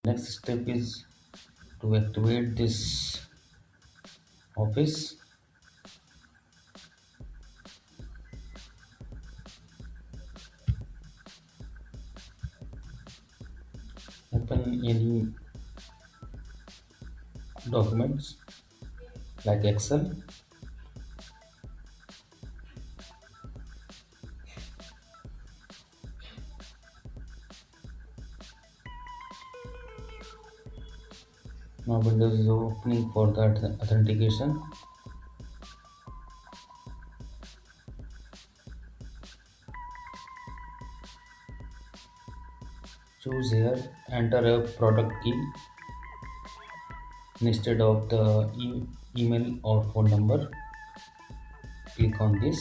Next step is to activate this office. Open any documents like Excel. Now Windows is opening for that authentication. Choose here, enter a product key instead of the email or phone number. Click on this,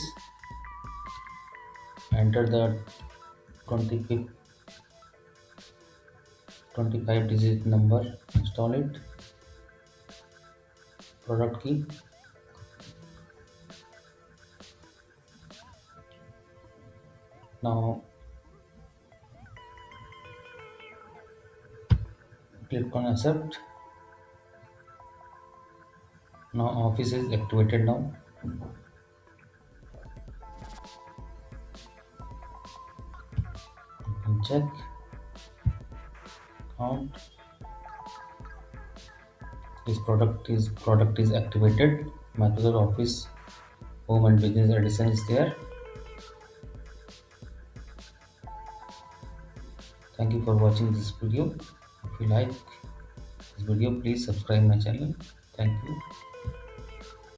enter the 25 25 digit number, install it, product key. Now click on accept. Now office is activated now. You can check count. This product is activated. Microsoft Office Home and Business Edition is there. Thank you for watching this video. If you like this video, please subscribe my channel. Thank you.